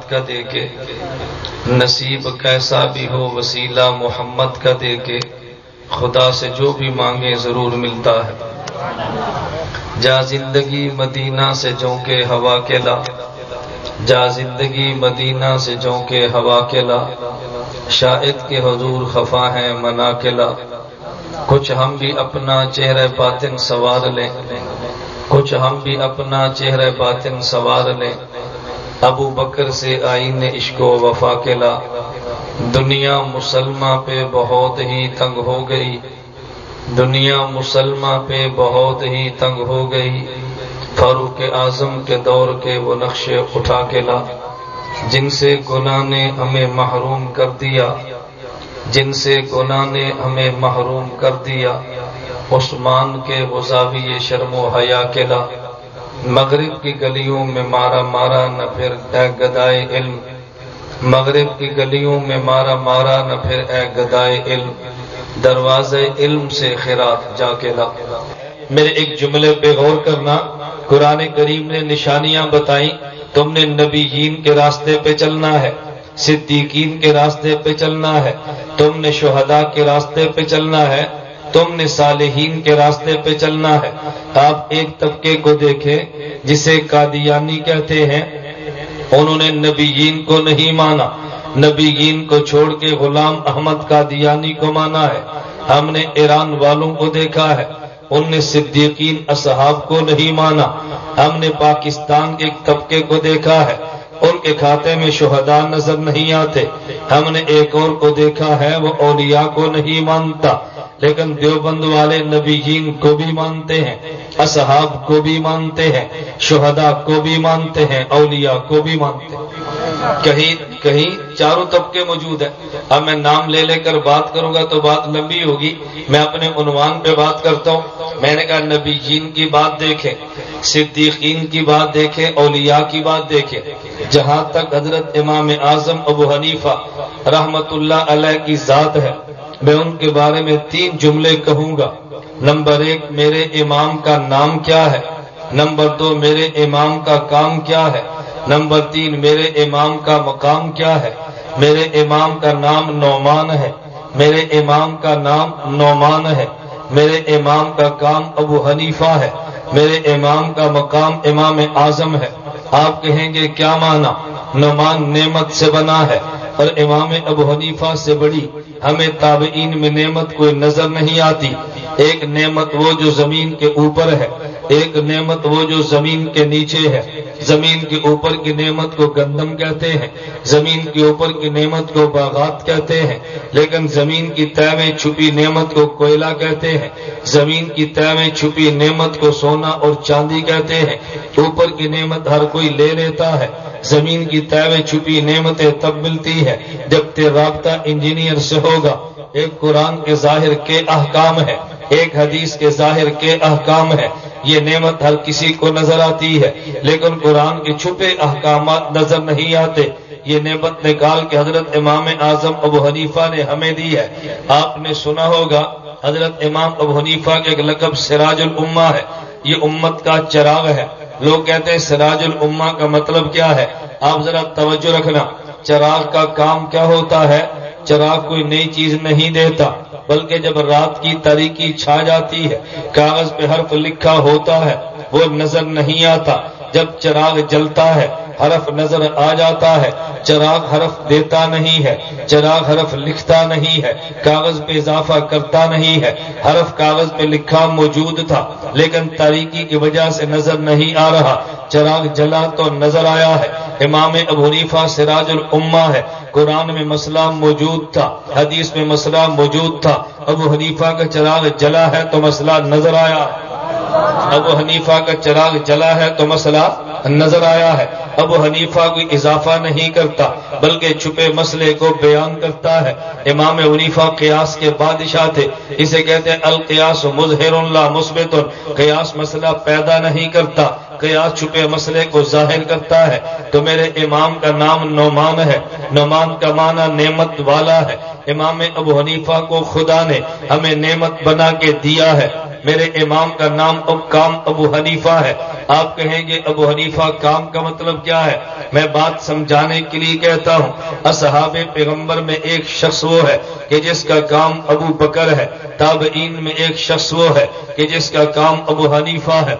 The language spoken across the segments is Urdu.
کا دے کے، نصیب کیسا بھی ہو وسیلہ محمد کا دے کے، خدا سے جو بھی مانگے ضرور ملتا ہے۔ جا زندگی مدینہ سے جونکے ہوا کے لا، جا زندگی مدینہ سے جونکے ہوا کے لا، شاہد کے حضور خفا ہیں منا کے لا۔ کچھ ہم بھی اپنا چہرہ باطن سوار لیں، کچھ ہم بھی اپنا چہرہ باطن سوار لیں، ابو بکر سے آئین عشق و وفا کے لا۔ دنیا مسلمہ پہ بہت ہی تنگ ہو گئی، دنیا مسلمہ پہ بہت ہی تنگ ہو گئی، فاروق اعظم کے دور کے وہ نقشے اٹھا کے لا۔ جن سے گناہ نے ہمیں محروم کر دیا، جن سے گناہ نے ہمیں محروم کر دیا، عثمان کے وہ زاویے شرم و حیا کے لا۔ مغرب کی گلیوں میں مارا مارا نہ پھر اے گدائے علم، مغرب کی گلیوں میں مارا مارا نہ پھر اے گدائے علم، دروازے علم سے خیرات جا کے لا۔ میرے ایک جملے پہ غور کرنا، قرآن کریم نے نشانیاں بتائیں، تم نے نبیین کے راستے پہ چلنا ہے، صدیقین کے راستے پہ چلنا ہے، تم نے شہداء کے راستے پہ چلنا ہے، تم نے صالحین کے راستے پہ چلنا ہے۔ آپ ایک طبقے کو دیکھیں جسے قادیانی کہتے ہیں، انہوں نے نبیین کو نہیں مانا، نبیین کو چھوڑ کے غلام احمد قادیانی کو مانا ہے۔ ہم نے ایران والوں کو دیکھا ہے، ان نے صدیقین اصحاب کو نہیں مانا۔ ہم نے پاکستان کے ایک طبقے کو دیکھا ہے، ان کے کھاتے میں شہداء نظر نہیں آتے۔ ہم نے ایک اور کو دیکھا ہے، وہ اولیاء کو نہیں مانتا، لیکن دیوبند والے نبیین کو بھی مانتے ہیں، اصحاب کو بھی مانتے ہیں، شہداء کو بھی مانتے ہیں، اولیاء کو بھی مانتے ہیں۔ کہیں چاروں طبقے موجود ہیں۔ اب میں نام لے لے کر بات کروں گا تو بات لمبی ہوگی، میں اپنے عنوان پہ بات کرتا ہوں۔ میں نے کہا نبیین کی بات دیکھیں، صدیقین کی بات دیکھیں، اولیاء کی بات دیکھیں۔ جہاں تک حضرت امام اعظم ابو حنیفہ رحمت اللہ علیہ کی ذات ہے، میں ان کے بارے میں 3 جملے کہوں گا۔ نمبر 1، میرے امام کا نام کیا ہے؟ نمبر 2، میرے امام کا کام کیا ہے؟ نمبر 3، میرے امام کا مقام کیا ہے؟ میرے امام کا نام نعمان ہے، میرے امام کا نام نعمان ہے، میرے امام کا کام ابو حنیفہ ہے، میرے امام کا مقام امام اعظم ہے۔ آپ کہیں گے کیا معنی؟ نعمان نعمت سے بنا ہے اور امام ابو حنیفہ سے بڑی ہمیں تابعین میں نعمت کوئی نظر نہیں آتی۔ ایک نعمت وہ جو زمین کے اوپر ہے، ایک نعمت وہ جو زمین کے نیچے ہے۔ زمین کے اوپر کی نعمت کو گندم کہتے ہیں، زمین کے اوپر کی نعمت کو باغات کہتے ہیں، لیکن زمین کی تہ میں چھپی نعمت کو کوئلہ کہتے ہیں، زمین کی تہ میں چھپی نعمت کو سونا اور چاندی کہتے ہیں۔ اوپر کی نعمت ہر کوئی لے لیتا ہے، زمین کی تہ میں چھپی نعمتیں تب ملتی ہے جب تیرا رابطہ انجینئر سے ہوگا۔ ایک قرآن کے ظاہر کے احکام ہے، ایک حدیث کے ظاہر کے احکام ہے۔ یہ نعمت ہر کسی کو نظر آتی ہے، لیکن قرآن کے چھپے احکامات نظر نہیں آتے۔ یہ نعمت نکال کے حضرت امام اعظم ابو حنیفہ نے ہمیں دی ہے۔ آپ نے سنا ہوگا حضرت امام ابو حنیفہ کے ایک لقب سراج الامہ ہے، یہ امت کا چراغ ہے۔ لوگ کہتے ہیں سراج الامہ کا مطلب کیا ہے؟ آپ ذرا توجہ رکھنا، چراغ کا کام کیا ہوتا ہے؟ چراغ کوئی نئی چیز نہیں دیتا، بلکہ جب رات کی تاریکی چھا جاتی ہے، کاغذ پہ حرف لکھا ہوتا ہے، وہ نظر نہیں آتا۔ جب چراغ جلتا ہے، حرف نظر آ جاتا ہے۔ چراغ حرف دیتا نہیں ہے، چراغ حرف لکھتا نہیں ہے، کاغذ پہ اضافہ کرتا نہیں ہے۔ حرف کاغذ پہ لکھا موجود تھا، لیکن تاریکی کی وجہ سے نظر نہیں آ رہا۔ چراغ جلا تو نظر آیا ہے۔ امام ابو حنیفہ سراج الامہ ہے۔ قرآن میں مسئلہ موجود تھا، حدیث میں مسئلہ موجود تھا، ابو حنیفہ کا چراغ جلا ہے تو مسئلہ نظر آیا ہے۔ ابو حنیفہ کا چراغ جلا ہے تو مسئلہ نظر آیا ہے۔ ابو حنیفہ کوئی اضافہ نہیں کرتا، بلکہ چھپے مسئلے کو بیان کرتا ہے۔ امام حنیفہ قیاس کے بادشاہ تھے، اسے کہتے ہیں القیاس مظہر لا مثبت۔ قیاس مسئلہ پیدا نہیں کرتا، قیاس چھپے مسئلے کو ظاہر کرتا ہے۔ تو میرے امام کا نام نعمان ہے، نعمان کا معنی نعمت والا ہے۔ امام ابو حنیفہ کو خدا نے ہمیں نعمت بنا کے دیا ہے۔ میرے امام کا نام کام ابو حنیفہ ہے۔ آپ کہیں گے ابو حنیفہ کام کا مطلب کیا ہے؟ میں بات سمجھانے کے لیے کہتا ہوں، اصحاب پیغمبر میں ایک شخص وہ ہے کہ جس کا کام ابو بکر ہے، تابعین میں ایک شخص وہ ہے کہ جس کا کام ابو حنیفہ ہے۔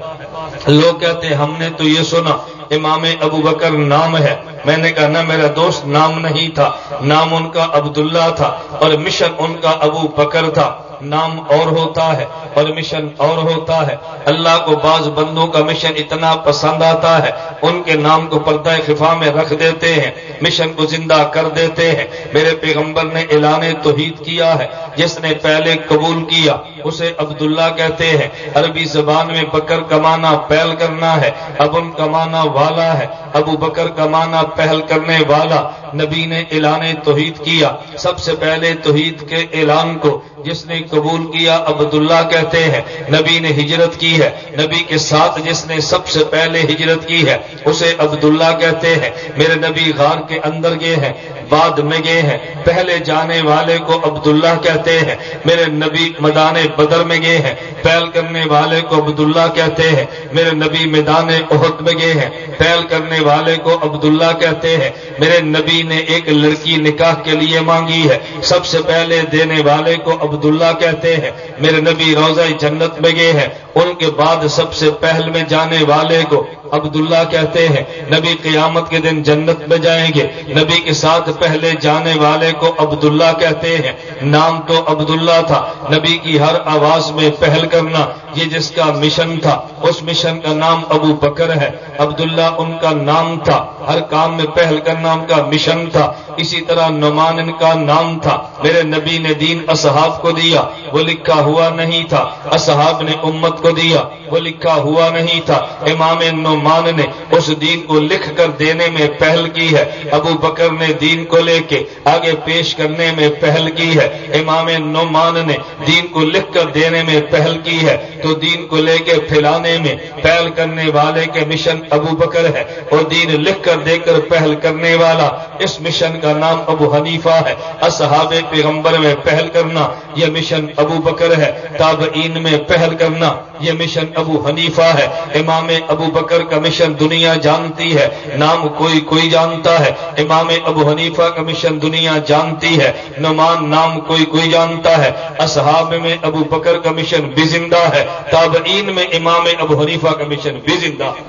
لوگ کہتے ہیں ہم نے تو یہ سنا امام ابو بکر نام ہے، میں نے کہا نہ میرا دوست، نام نہیں تھا، نام ان کا عبداللہ تھا اور مشن ان کا ابو بکر تھا۔ نام اور ہوتا ہے اور مشن اور ہوتا ہے۔ اللہ کو بعض بندوں کا مشن اتنا پسند آتا ہے، ان کے نام کو پردہ خفا میں رکھ دیتے ہیں، مشن کو زندہ کر دیتے ہیں۔ میرے پیغمبر نے اعلان توحید کیا ہے، جس نے پہلے قبول کیا اسے عبداللہ کہتے ہیں۔ عربی زبان میں بکر کا معنی پہل کرنا ہے، ابن کا معنی والا ہے، ابو بکر کا معنی پہل کرنے والا۔ نبی نے اعلان توحید کیا، سب سے پہلے توحید کے اعلان کو جس نے قبول کیا عبداللہ کہتے ہیں۔ نبی نے ہجرت کی ہے، نبی کے ساتھ جس نے سب سے پہلے ہجرت کی ہے اسے عبداللہ کہتے ہیں۔ میرے نبی غار کے اندر گئے ہیں، بعد میں گئے ہیں، پہلے جانے والے کو عبداللہ کہتے ہیں۔ میرے نبی میدان بدر میں گئے ہیں، پہل کرنے والے کو عبداللہ کہتے ہیں۔ میرے نبی میدان احد میں گئے ہیں، پہل کرنے والے کو عبداللہ کہتے ہیں۔ میرے نبی نے ایک لڑکی نکاح کے لیے مانگی ہے، سب سے پہلے دینے والے کو عبداللہ کہتے ہیں۔ میرے نبی روضہ جنت میں گئے ہیں، ان کے بعد سب سے پہل میں جانے والے کو عبداللہ کہتے ہیں۔ نبی قیامت کے دن جنت میں جائیں گے، نبی کے ساتھ پہلے جانے والے کو عبداللہ کہتے ہیں۔ نام تو عبداللہ تھا، نبی کی ہر آواز میں پہل کرنا یہ جس کا مشن تھا، اس مشن کا نام ابو بکر ہے۔ عبداللہ ان کا نام تھا، ہر کام میں پہل کرنا ان کا مشن تھا۔ اسی طرح نعمان ان کا نام تھا۔ میرے نبی نے دین اصحاب کو دیا، وہ لکھا ہوا نہیں تھا، اصحاب نے امت کو دیا، وہ لکھا ہوا نہیں تھا۔ امام نعمان نے اس دین کو لکھ کر دینے میں پہل کی ہے، ابو بکر نے دین کو لے کے آگے پیش کرنے میں پہل کی ہے۔ امام نعمان نے دین کو لکھ کر دینے میں پہل کی ہے، تو دین کو لے کے پھیلانے میں پہل کرنے والے کے مشن ابو بکر ہے، اور دین لکھ کر دے کر پہل کرنے والا اس مشن کا نام ابو حنیفہ ہے۔ اصحاب پیغمبر میں پہل کرنا یہ مشن ابو بکر ہے، تابعین میں پہل کرنا یہ مشن ابو حنیفہ ہے۔ امام ابو بکر کا مشن دنیا جانتی ہے، نام کوئی جانتا ہے۔ امام ابو حنیفہ کا مشن دنیا جانتی ہے، نعمان نام کوئی جانتا ہے۔ اصحاب میں ابو بکر کا مشن بھی زندہ ہے، تابعین میں امام ابو حنیفہ کا مشن بھی زندہ ہے۔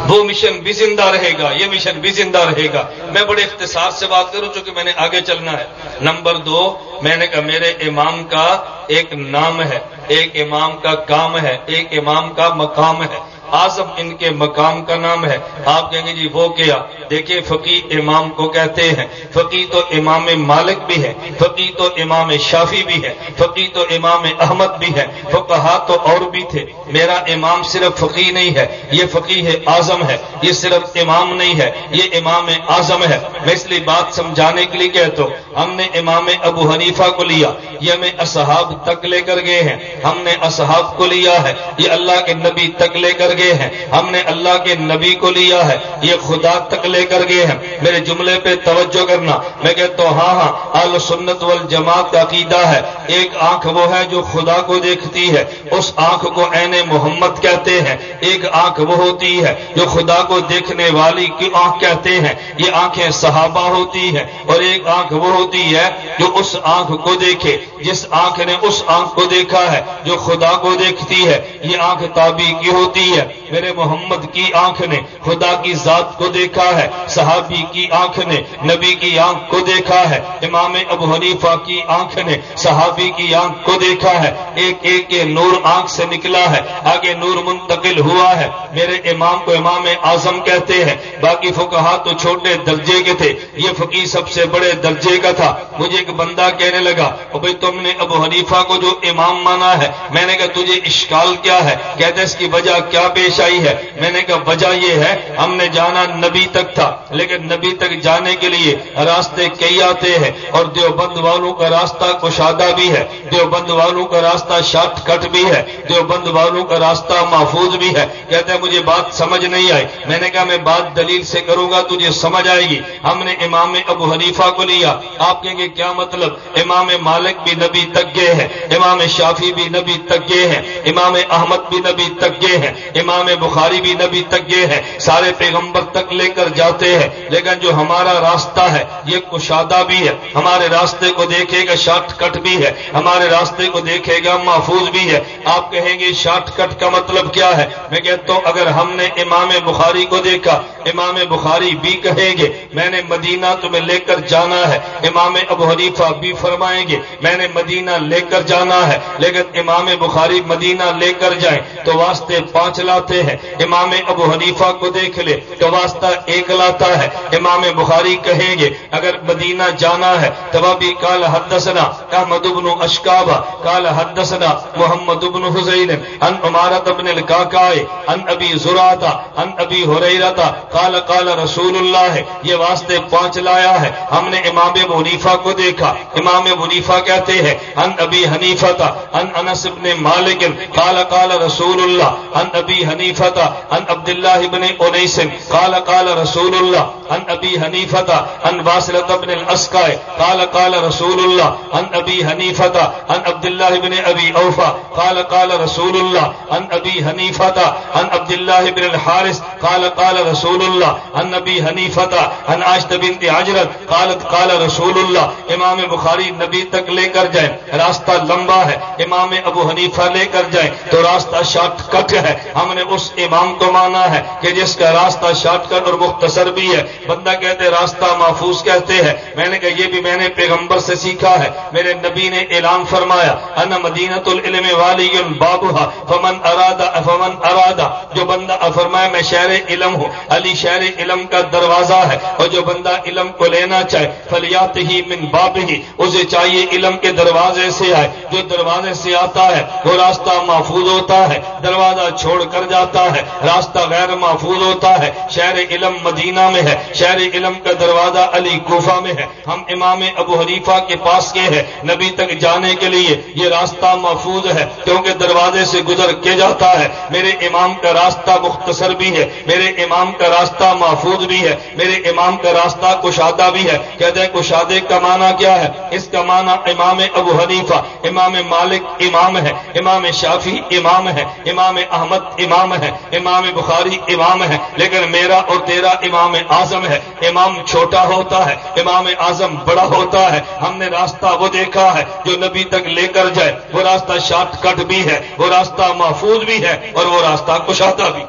وہ مشن بھی زندہ رہے گا، یہ مشن بھی زندہ رہے گا۔ میں بڑے اختصار سے بات کروں چونکہ میں نے آگے چلنا ہے۔ نمبر 2، میں نے کہا میرے امام کا ایک نام ہے، ایک امام کا کام ہے، ایک امام کا مقام ہے۔ اعظم ان کے مقام کا نام ہے۔ آپ کہیں گے جی وہ کیا؟ دیکھیں فقی امام کو کہتے ہیں، فقی تو امام مالک بھی ہے، فقی تو امام شافی بھی ہے، فقی تو امام احمد بھی ہے، فقہا تو اور بھی تھے۔ میرا امام صرف فقی نہیں ہے، یہ فقیہ اعظم ہے، یہ صرف امام نہیں ہے، یہ امام اعظم ہے۔ میں اس لیے بات سمجھانے کے لیے کہتا ہوں، ہم نے امام ابو حنیفہ کو لیا، یہ ہمیں اصحاب تک لے کر گئے ہیں، ہم نے اصحاب کو لیا ہے، یہ اللہ کے نبی تک لے کر گئے ہیں، ہم نے اللہ کے نبی کو لیا ہے، یہ خدا تک لے کر گئے ہیں۔ میرے جملے پہ توجہ کرنا، میں کہتا ہوں ہاں اہل سنت والجماعت کا عقیدہ ہے، ایک آنکھ وہ ہے جو خدا کو دیکھتی ہے، اس آنکھ کو عین محمد کہتے ہیں۔ ایک آنکھ وہ ہوتی ہے جو خدا کو دیکھنے والی کی آنکھ کہتے ہیں، یہ آنکھیں صحابہ ہوتی ہیں، اور ایک آنکھ وہ ہوتی ہے جو اس آنکھ کو دیکھے، جس آنکھ نے اس آنکھ کو دیکھا ہے جو خدا کو دیکھتی ہے، یہ آنکھ تابعی کی ہوتی ہے۔ میرے محمد کی آنکھ نے خدا کی ذات کو دیکھا ہے، صحابی کی آنکھ نے نبی کی آنکھ کو دیکھا ہے، امام ابو حنیفہ کی آنکھ نے صحابی کی آنکھ کو دیکھا ہے۔ ایک ایک کے نور آنکھ سے نکلا ہے، آگے نور منتقل ہوا ہے۔ میرے امام کو امام اعظم کہتے ہیں، باقی فقہا تو چھوٹے درجے کے تھے، یہ فقیہ سب سے بڑے درجے کا تھا۔ مجھے ایک بندہ کہنے لگا بھائی تم نے ابو حنیفہ کو جو امام مانا ہے، میں نے کہا تجھے اشکال کیا ہے؟ کہتے اس کی وجہ کیا پیش آئی ہے؟ میں نے کہا وجہ یہ ہے ہم نے جانا نبی تک تھا، لیکن نبی تک جانے کے لیے راستے کئی آتے ہیں، اور دیوبند والوں کا راستہ کشادہ بھی ہے، دیوبند والوں کا راستہ شارٹ کٹ بھی ہے، دیوبند والوں کا راستہ محفوظ بھی ہے۔ کہتے ہیں مجھے بات سمجھ نہیں آئی۔ میں نے کہا میں بات دلیل سے کروں گا تجھے سمجھ آئے گی۔ ہم نے امام ابو حنیفہ کو لیا، آپ کہیں گے کیا مطلب؟ امام مالک بھی نبی تک گئے ہیں، امام شافعی بھی نبی تک گئے ہیں، امام احمد بھی نبی تک گئے ہیں، امام بخاری بھی نبی تک گئے ہیں، سارے پیغمبر تک لے کر جاتے ہیں، لیکن جو ہمارا راستہ ہے یہ کشادہ بھی ہے، ہمارے راستے کو دیکھے گا شارٹ کٹ بھی ہے، ہمارے راستے کو دیکھے گا محفوظ بھی ہے۔ آپ کہیں گے شارٹ کٹ کا مطلب کیا ہے؟ میں کہتا ہوں اگر ہم نے امام بخاری کو دیکھا، امام بخاری بھی کہیں گے میں نے مدینہ تمہیں لے کر جانا ہے، امام ابو حنیفہ بھی فرمائیں گے میں نے مدینہ لے کر جانا ہے، لیکن امام بخاری مدینہ لے کر جائیں تو واسطے 5 لاتے ہیں، امام ابو حنیفہ کو دیکھ لے تو واسطہ 1 لاتا ہے۔ امام بخاری کہیں گے اگر مدینہ جانا ہے تب بھی قال حدثنا احمد بن اشکابہ قال حدثنا محمد بن حسین عن عمارۃ بن القعقاع عن ابی زرعۃ عن ابی ہریرہ قال قال رسول اللہ، یہ واسطے 5 لایا ہے۔ ہم نے امام ابو حنیفہ کو دیکھا، امام ابو حنیفہ کہتے ہیں عن ابی حنیفہ عن انس بن مالک قال قال رسول اللہ عن ابی حنیفہ عن عبد اللہ بن انیس قال قال رسول اللہ عن ابی حنیفہ عن واصلۃ بن الاسقع قال قال رسول اللہ عن ابی حنیفہ عن عبد اللہ بن ابی اوفا قال قال رسول اللہ عن ابی حنیفہ عن عبد اللہ بن الحارث قال قال رسول اللہ عن ابی حنیفہ عن عائشہ بنت حجرۃ قالت قال رسول اللہ۔ امام بخاری نبی تک لے کر جائیں راستہ لمبا ہے، امام ابو حنیفہ لے کر جائیں تو راستہ شارٹ کٹ ہے۔ ہم نے اس امام کو مانا ہے کہ جس کا راستہ شارٹ کٹ اور مختصر بھی ہے۔ بندہ کہتے راستہ محفوظ کہتے ہیں، میں نے کہا یہ بھی میں نے پیغمبر سے سیکھا ہے، میرے نبی نے اعلان فرمایا انا مدینۃ العلم والی بابھا فمن اراد جو بندہ فرمایا میں شہر علم ہوں، علی شہر علم کا دروازہ ہے، اور جو بندہ علم کو لینا چاہے فلیاتہ من بابہ، اسے چاہیے علم کے دروازے سے آئے۔ جو دروازے سے آتا ہے وہ راستہ محفوظ ہوتا ہے، دروازہ چھوڑ کر جاتا ہے راستہ غیر محفوظ ہوتا ہے۔ شہر علم مدینہ میں ہے، شہر علم کا دروازہ علی کوفہ میں ہے۔ ہم امام ابو حنیفہ کے پاس گئے ہیں نبی تک جانے کے لیے، یہ راستہ محفوظ ہے کیونکہ دروازے سے گزر کے جاتا ہے۔ میرے امام کا راستہ مختصر بھی ہے، میرے امام کا راستہ محفوظ بھی ہے، میرے امام کا راستہ کشادہ بھی ہے۔ کہتے ہیں کشادے کا معنی کیا ہے؟ اس کا معنی امام ابو حنیفہ امام مالک امام ہے، امام شافعی امام ہے، امام احمد امام ہے، امام بخاری امام ہے، لیکن میرا اور تیرا امام اعظم ہے۔ امام چھوٹا ہوتا ہے، امام اعظم بڑا ہوتا ہے۔ ہم نے راستہ وہ دیکھا ہے جو نبی تک لے کر جائے، وہ راستہ شارٹ کٹ بھی ہے، وہ راستہ محفوظ بھی ہے، اور وہ راستہ کشادہ بھی۔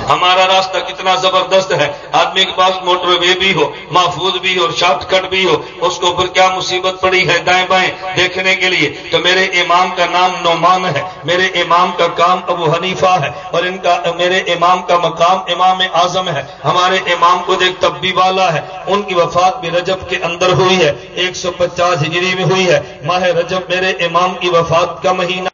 ہمارا راستہ کتنا زبردست ہے، آدمی کے پاس موٹر وے بھی ہو، محفوظ بھی ہو اور شارٹ کٹ بھی ہو، اس کو پھر کیا مصیبت پڑی ہے دائیں بائیں دیکھنے کے لیے۔ تو میرے امام کا نام نعمان ہے، میرے امام کا کام ابو حنیفہ ہے، اور ان کا میرے امام کا مقام امام اعظم ہے۔ ہمارے امام کو دیکھ تبی والا ہے، ان کی وفات بھی رجب کے اندر ہوئی ہے، 150 ہجری میں ہوئی ہے۔ ماہ رجب میرے امام کی وفات کا مہینہ